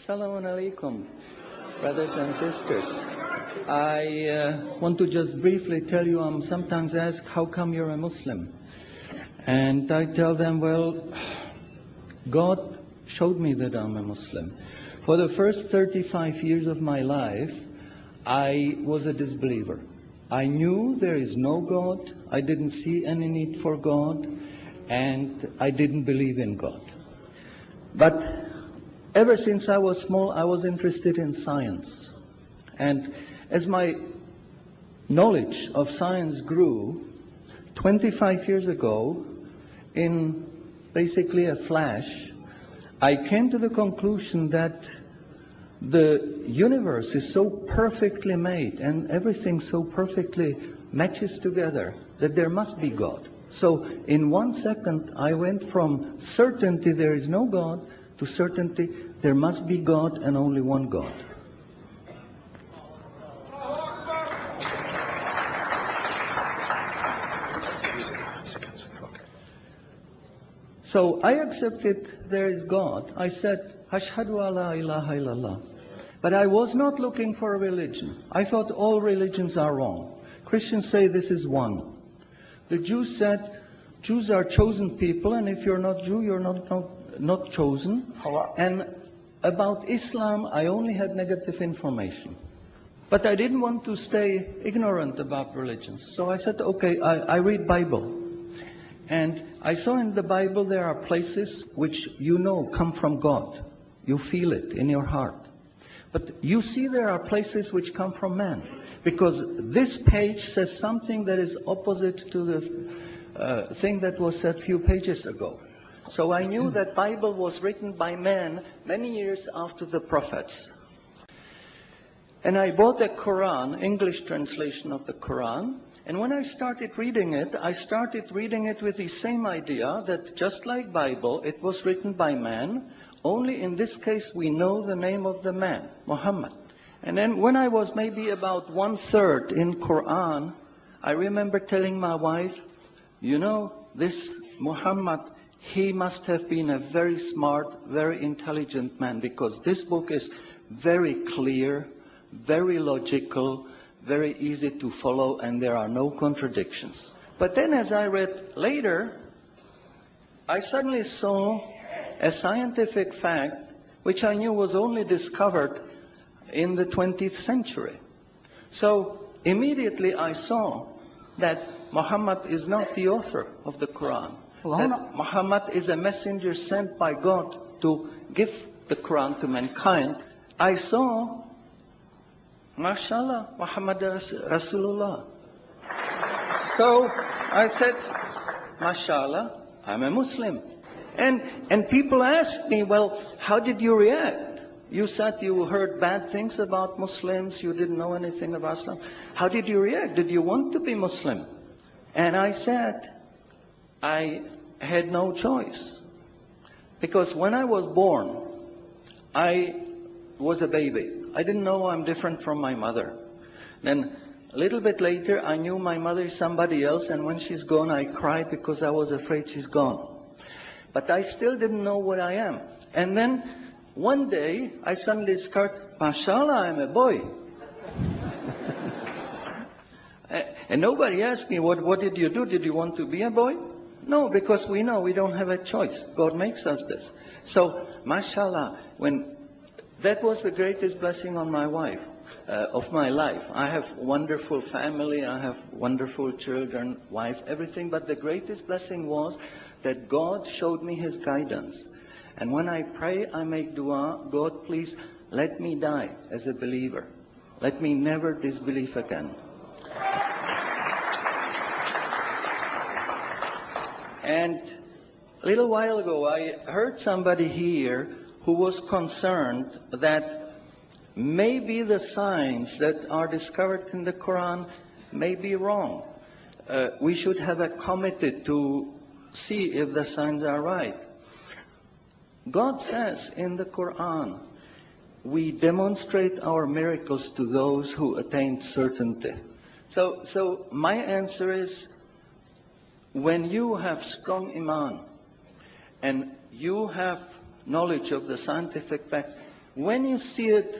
Assalamu alaikum, brothers and sisters. I want to just briefly tell you, I'm sometimes asked, how come you're a Muslim? And I tell them, well, God showed me that I'm a Muslim. For the first 35 years of my life, I was a disbeliever. I knew there is no God, I didn't see any need for God, and I didn't believe in God. But ever since I was small, I was interested in science. And as my knowledge of science grew, 25 years ago, in basically a flash, I came to the conclusion that the universe is so perfectly made and everything so perfectly matches together that there must be God. So in 1 second, I went from certainty there is no God to certainty there must be God and only one God. So I accepted there is God. I said, Ashhadu alla ilaha illallah. But I was not looking for a religion. I thought all religions are wrong. Christians say this is one. The Jews said, Jews are chosen people, and if you're not Jew, you're not chosen. And about Islam, I only had negative information. But I didn't want to stay ignorant about religions. So I said, okay, I read Bible. And I saw in the Bible there are places which you know come from God. You feel it in your heart. But you see there are places which come from man. Because this page says something that is opposite to the thing that was said a few pages ago. So I knew that Bible was written by men many years after the prophets. And I bought a Quran, English translation of the Quran. And when I started reading it with the same idea that just like Bible, it was written by man. Only in this case we know the name of the man, Muhammad. And then when I was maybe about 1/3 in Quran, I remember telling my wife, you know, this Muhammad, he must have been a very smart, very intelligent man, because this book is very clear, very logical, very easy to follow, and there are no contradictions. But then as I read later, I suddenly saw a scientific fact which I knew was only discovered in the 20th century. So immediately I saw that Muhammad is not the author of the Quran. That Muhammad is a messenger sent by God to give the Quran to mankind. I saw, MashaAllah, Muhammad Rasulullah. So I said, MashaAllah, I'm a Muslim. And people ask me, well, how did you react? You said you heard bad things about Muslims, you didn't know anything about Islam. How did you react? Did you want to be Muslim? And I said, I had no choice. Because when I was born, I was a baby. I didn't know I'm different from my mother. Then a little bit later, I knew my mother is somebody else, and when she's gone, I cried because I was afraid she's gone. But I still didn't know what I am. And then one day, I suddenly discovered, MashaAllah, I'm a boy. And nobody asked me, what did you do? Did you want to be a boy? No, because we know we don't have a choice. God makes us this. So, MashaAllah, that was the greatest blessing on my wife, of my life. I have wonderful family, I have wonderful children, wife, everything. But the greatest blessing was that God showed me His guidance. And when I pray, I make dua, God, please let me die as a believer. Let me never disbelieve again. And a little while ago, I heard somebody here who was concerned that maybe the signs that are discovered in the Quran may be wrong. We should have a committee to see if the signs are right. God says in the Quran, we demonstrate our miracles to those who attain certainty. So my answer is, when you have strong iman and you have knowledge of the scientific facts, When you see it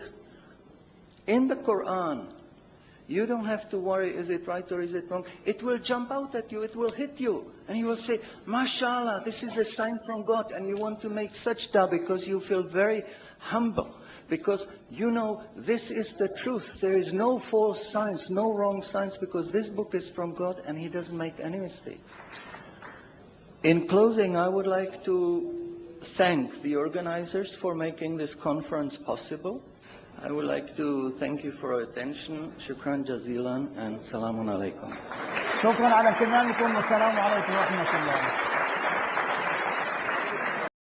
in the Quran, you don't have to worry, is it right or is it wrong? It will jump out at you, it will hit you. And you will say, MashaAllah, this is a sign from God. And you want to make sajda because you feel very humble. Because you know this is the truth. There is no false science, no wrong science, because this book is from God and He doesn't make any mistakes. In closing, I would like to thank the organizers for making this conference possible. I would like to thank you for your attention. Shukran jazilan and salamun alaikum. شكرا على اهتمامكم والسلام عليكم ورحمة الله.